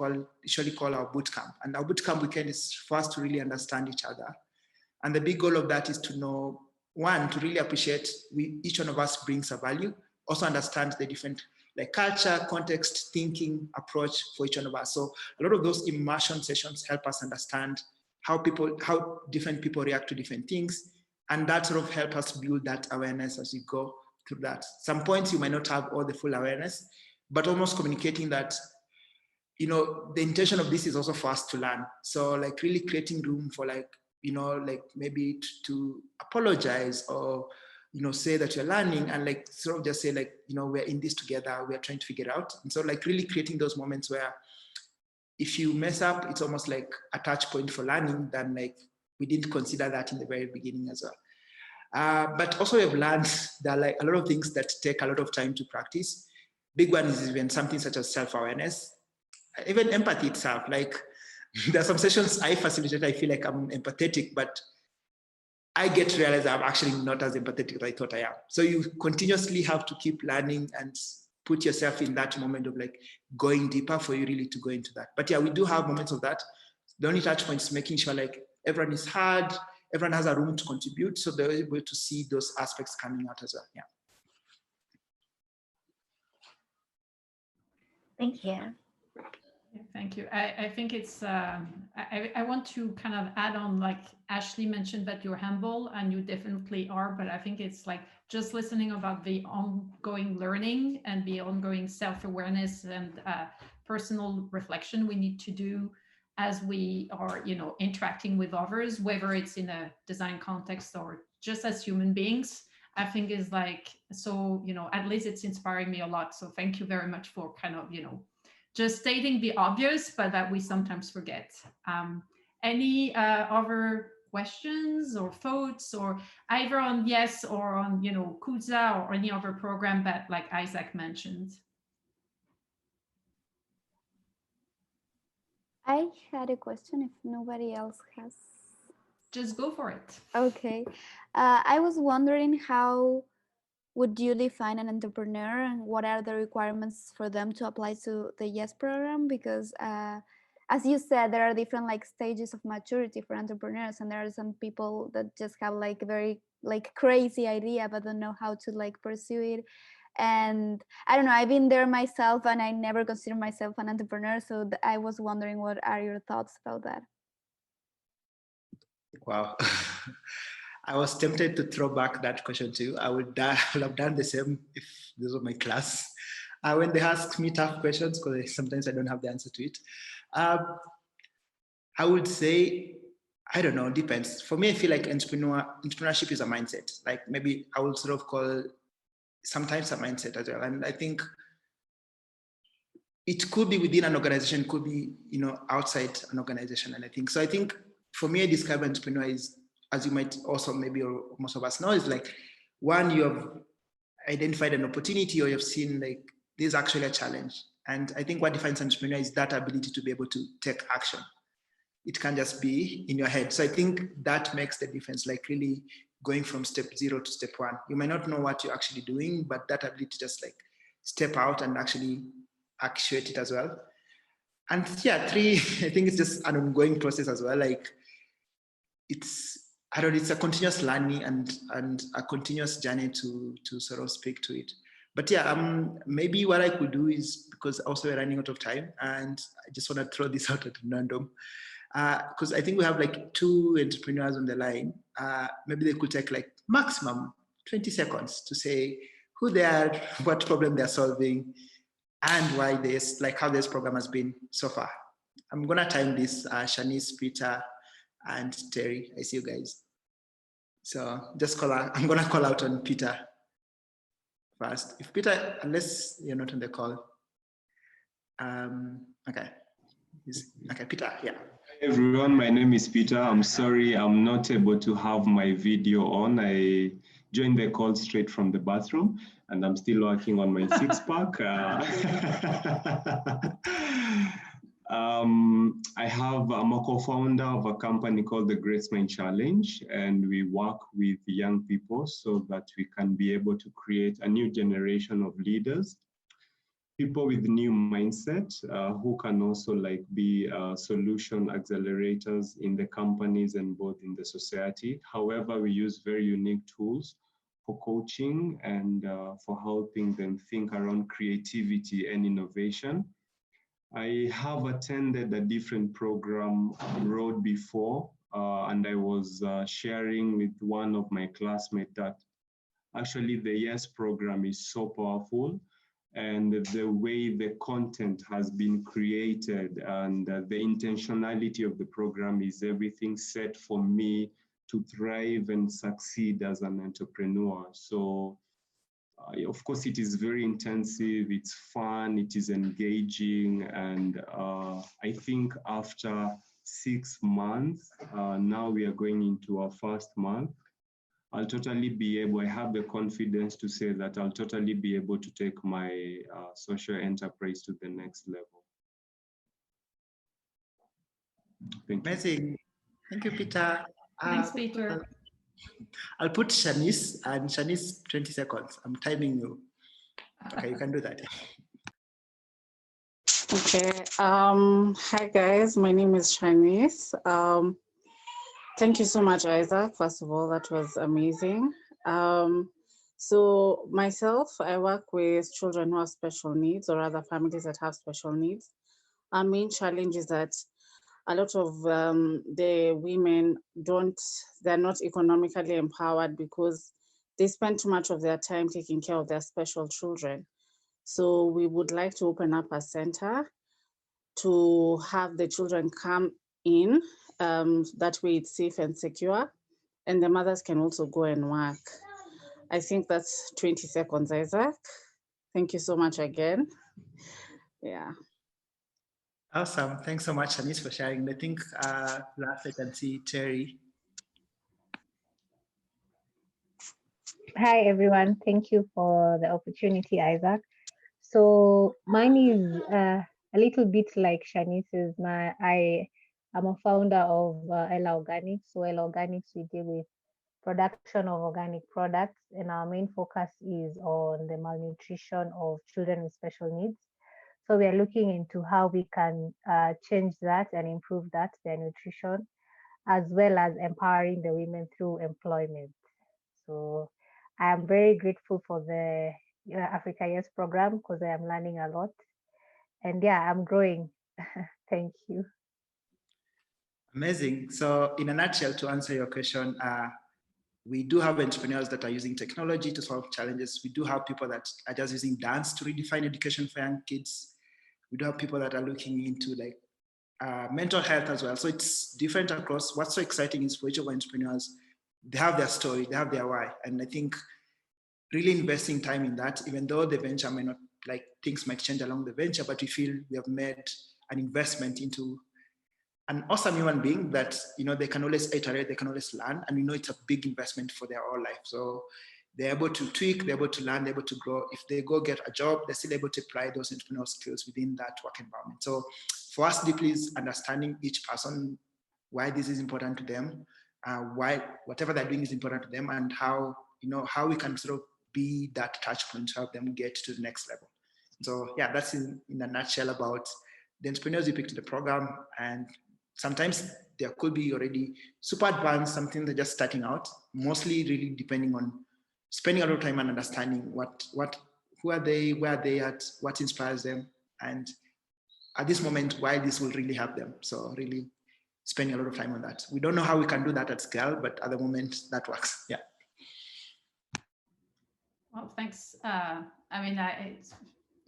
usually called our bootcamp. And our bootcamp weekend is for us to really understand each other. And the big goal of that is to know, one, to really appreciate each one of us brings a value, also understand the different like culture, context, thinking, approach for each one of us. So a lot of those immersion sessions help us understand how different people react to different things. And that sort of help us build that awareness as we go through that. Some points you might not have all the full awareness, but almost communicating that, you know, the intention of this is also for us to learn. So like really creating room for like, you know, like maybe to apologize, or, you know, say that you're learning, and like sort of just say like, you know, we're in this together, we're trying to figure it out. And so like really creating those moments where if you mess up, it's almost like a touch point for learning, than like we didn't consider that in the very beginning as well. But also we've learned there are like a lot of things that take a lot of time to practice. Big one is even something such as self-awareness, even empathy itself. Like there are some sessions I facilitate, I feel like I'm empathetic, but I get to realize I'm actually not as empathetic as I thought I am. So you continuously have to keep learning and put yourself in that moment of like going deeper for you really to go into that. But yeah, we do have moments of that. The only touch point is making sure like everyone is heard, everyone has a room to contribute, so they're able to see those aspects coming out as well. Yeah. Thank you. Thank you. I think it's, I want to kind of add on, like Ashley mentioned that you're humble, and you definitely are, but I think it's like just listening about the ongoing learning and the ongoing self-awareness and personal reflection we need to do as we are, you know, interacting with others, whether it's in a design context or just as human beings, I think is like, so, you know, at least it's inspiring me a lot. So thank you very much for kind of, you know, just stating the obvious, but that we sometimes forget. Any other questions or thoughts, or either on YES or on, you know, Kuza or any other program that like Isaac mentioned? I had a question if nobody else has. Just go for it. Okay. I was wondering, how would you define an entrepreneur, and what are the requirements for them to apply to the YES program? Because as you said, there are different like stages of maturity for entrepreneurs, and there are some people that just have like a very like crazy idea but don't know how to like pursue it. And I don't know, I've been there myself, and I never consider myself an entrepreneur, so I was wondering, what are your thoughts about that? Wow. I was tempted to throw back that question to you. I would have done the same if this was my class. When they ask me tough questions, because sometimes I don't have the answer to it. I would say, I don't know, depends. For me, I feel like entrepreneurship is a mindset. Like maybe I would sort of call sometimes a mindset as well. And I think it could be within an organization, could be, you know, outside an organization. And I think for me, I describe entrepreneur is, as you might also maybe, or most of us know, is like, one, you have identified an opportunity, or you've seen like there's actually a challenge. And I think what defines entrepreneur is that ability to be able to take action. It can't just be in your head. So I think that makes the difference, like really going from step 0 to step 1. You might not know what you're actually doing, but that ability to just like step out and actually actuate it as well. And yeah, 3, I think it's just an ongoing process as well. Like it's a continuous learning and a continuous journey to sort of speak to it. But yeah, maybe what I could do is, because also we're running out of time, and I just want to throw this out at random, because I think we have like 2 entrepreneurs on the line. Maybe they could take like maximum 20 seconds to say who they are, what problem they're solving, and why this, like how this program has been so far. I'm gonna time this, Shanice, Peter, and Terry. I see you guys. So just call out, I'm gonna call out on Peter first. If Peter, unless you're not on the call. Okay. Okay, Peter, yeah. Hi everyone, my name is Peter. I'm sorry I'm not able to have my video on. I joined the call straight from the bathroom, and I'm still working on my 6-pack. I'm a co-founder of a company called the Graceman Challenge, and we work with young people so that we can be able to create a new generation of leaders, people with new mindset, who can also like be solution accelerators in the companies and both in the society. However, we use very unique tools for coaching and for helping them think around creativity and innovation. I have attended a different program road before, and I was sharing with one of my classmates that actually the YES program is so powerful, and the way the content has been created and the intentionality of the program is everything set for me to thrive and succeed as an entrepreneur. So of course, it is very intensive, it's fun, it is engaging, and I think after 6 months, now we are going into our first month, I'll totally be able, I have the confidence to say that I'll totally be able to take my social enterprise to the next level. Thank you. Amazing. Thank you, Peter. Thanks, Peter. I'll put Shanice, and Shanice, 20 seconds. I'm timing you. Okay, you can do that. Okay. Hi, guys. My name is Shanice. Thank you so much, Isaac. First of all, that was amazing. So myself, I work with children who have special needs or other families that have special needs. Our main challenge is that a lot of the women they're not economically empowered because they spend too much of their time taking care of their special children. So we would like to open up a center to have the children come in. That way it's safe and secure, and the mothers can also go and work. I think that's 20 seconds, Isaac. Thank you so much again. Yeah. Awesome. Thanks so much, Shanice, for sharing. I think last I can see Terry. Hi, everyone. Thank you for the opportunity, Isaac. So mine is a little bit like Shanice's. I am a founder of Ella Organics. So Ella Organics, we deal with production of organic products, and our main focus is on the malnutrition of children with special needs. So we are looking into how we can change that and improve that, their nutrition, as well as empowering the women through employment. So I am very grateful for the Africa Yes program because I am learning a lot. And yeah, I'm growing. Thank you. Amazing. So in a nutshell, to answer your question, we do have entrepreneurs that are using technology to solve challenges. We do have people that are just using dance to redefine education for young kids. We do have people that are looking into like mental health as well. So it's different across. What's so exciting is for each of our entrepreneurs, they have their story, they have their why. And I think really investing time in that, even though the venture may not, like things might change along the venture, but we feel we have made an investment into an awesome human being that, you know, they can always iterate, they can always learn, and we know it's a big investment for their whole life. So they're able to tweak, they're able to learn, they're able to grow. If they go get a job, they're still able to apply those entrepreneurial skills within that work environment. So for us, deeply is understanding each person, why this is important to them, why whatever they're doing is important to them, and how, you know, how we can sort of be that touch point to help them get to the next level. So yeah, that's in a nutshell about the entrepreneurs we picked to the program. And sometimes there could be already super advanced, something they're just starting out, mostly really depending on spending a lot of time and understanding who are they, where are they at, what inspires them, and at this moment, why this will really help them. So really spending a lot of time on that. We don't know how we can do that at scale, but at the moment that works. Yeah. Well, thanks. I mean,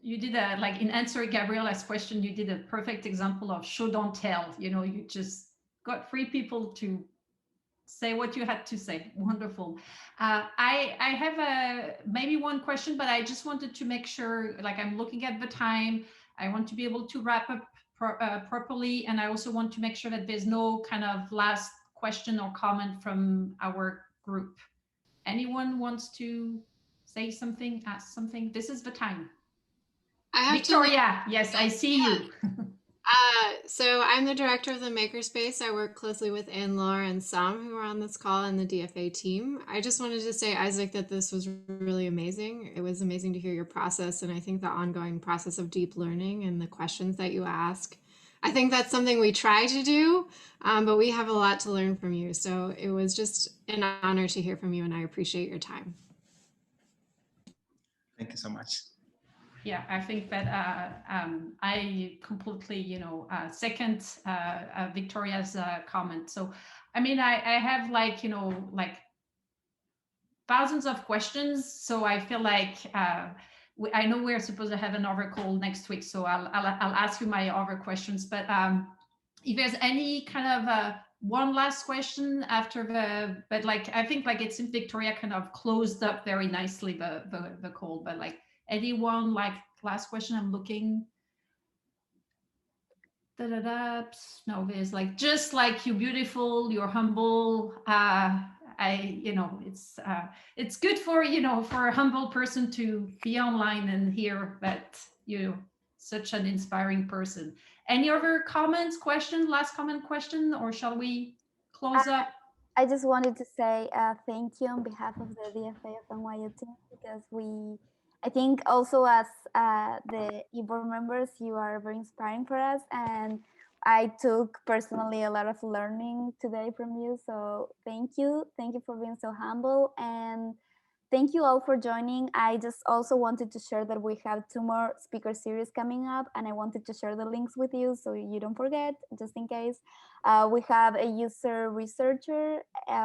you did a, like in answering Gabriela's question, you did a perfect example of show don't tell. You know, you just got 3 people to say what you had to say. Wonderful. I have maybe one question, but I just wanted to make sure, like I'm looking at the time, I want to be able to wrap up properly. And I also want to make sure that there's no kind of last question or comment from our group. Anyone wants to say something, ask something? This is the time. I have Victoria, yes, I see you. So I'm the director of the Makerspace. I work closely with Anne-Laure and Sam, who are on this call, and the DFA team. I just wanted to say, Isaac, that this was really amazing. It was amazing to hear your process, and I think the ongoing process of deep learning and the questions that you ask. I think that's something we try to do, but we have a lot to learn from you. So it was just an honor to hear from you, and I appreciate your time. Thank you so much. Yeah, I think that I completely, you know, second Victoria's comment. So, I mean, I have like, you know, like thousands of questions. So I feel like I know we're supposed to have another call next week. So I'll ask you my other questions. But if there's any kind of one last question after but like, I think like it seems Victoria kind of closed up very nicely the call, but like, anyone like last question? I'm looking. No, there's like just like you're beautiful, you're humble. You know, it's good for, you know, for a humble person to be online and hear that you're such an inspiring person. Any other comments, question, last comment, question, or shall we close up? I just wanted to say thank you on behalf of the DFA of NYU team, because I think also as the board members, you are very inspiring for us. And I took personally a lot of learning today from you. So thank you. Thank you for being so humble. And thank you all for joining. I just also wanted to share that we have 2 more speaker series coming up, and I wanted to share the links with you so you don't forget, just in case. We have a user researcher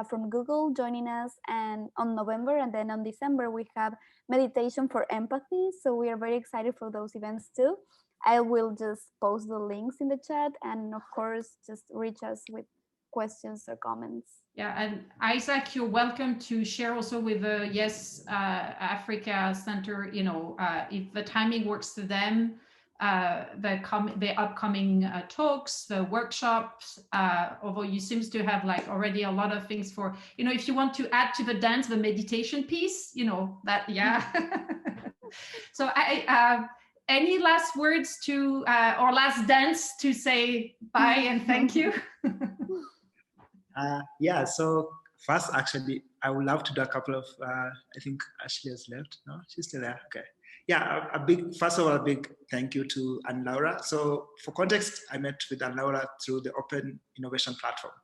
from Google joining us and on November, and then on December we have meditation for empathy. So we are very excited for those events too. I will just post the links in the chat, and of course, just reach us with questions or comments. Yeah, and Isaac, you're welcome to share also with the Africa Center, if the timing works to them, the upcoming talks, the workshops, although you seems to have like already a lot of things for, if you want to add to the dance, the meditation piece, that, yeah. So any last words to, or last dance to say bye and thank you? Yeah, so first, actually, I would love to do a couple of, I think Ashley has left. No, she's still there. Okay. Yeah, first of all, a big thank you to Anne Laura. So for context, I met with Anne Laura through the Open Innovation Platform.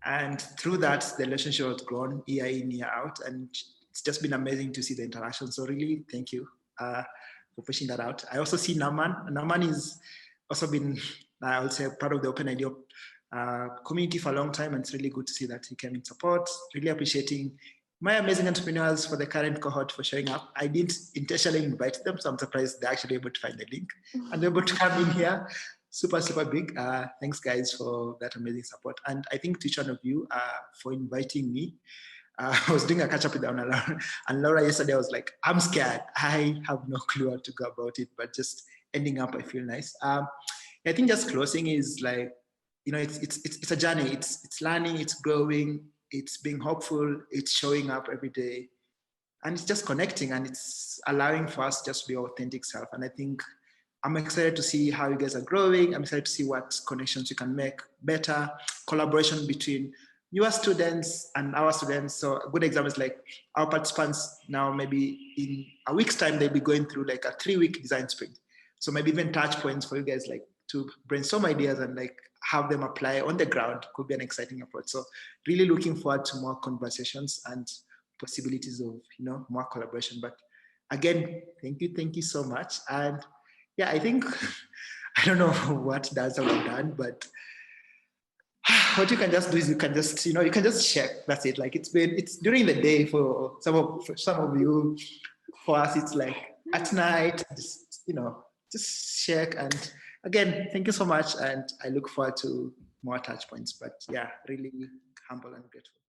And through that, the relationship has grown year in, year out. And it's just been amazing to see the interaction. So really, thank you for pushing that out. I also see Naman. Naman has also been, I would say, part of the OpenIDEO community for a long time, and it's really good to see that he came in support. Really appreciating my amazing entrepreneurs for the current cohort for showing up. I didn't intentionally invite them, so I'm surprised they're actually able to find the link and able to come in here. Super, super big. Thanks guys for that amazing support. And I think to each one of you for inviting me. I was doing a catch up with Anna and Laura yesterday. I was like, I'm scared. I have no clue how to go about it, but just ending up, I feel nice. I think just closing is like, it's a journey. It's learning, it's growing, it's being hopeful, it's showing up every day, and it's just connecting, and it's allowing for us just to be our authentic self. And I think I'm excited to see how you guys are growing. I'm excited to see what connections you can make better, collaboration between newer students and our students. So a good example is like our participants now, maybe in a week's time, they'll be going through like a 3-week design sprint. So maybe even touch points for you guys, like to brainstorm ideas and like have them apply on the ground could be an exciting approach. So really looking forward to more conversations and possibilities of, more collaboration. But again, thank you so much. And yeah, I think, I don't know what dance I've done, but what you can just do is you can just check. That's it. Like it's during the day for some of you. For us, it's like at night, just check. And again, thank you so much. And I look forward to more touch points, but yeah, really humble and grateful.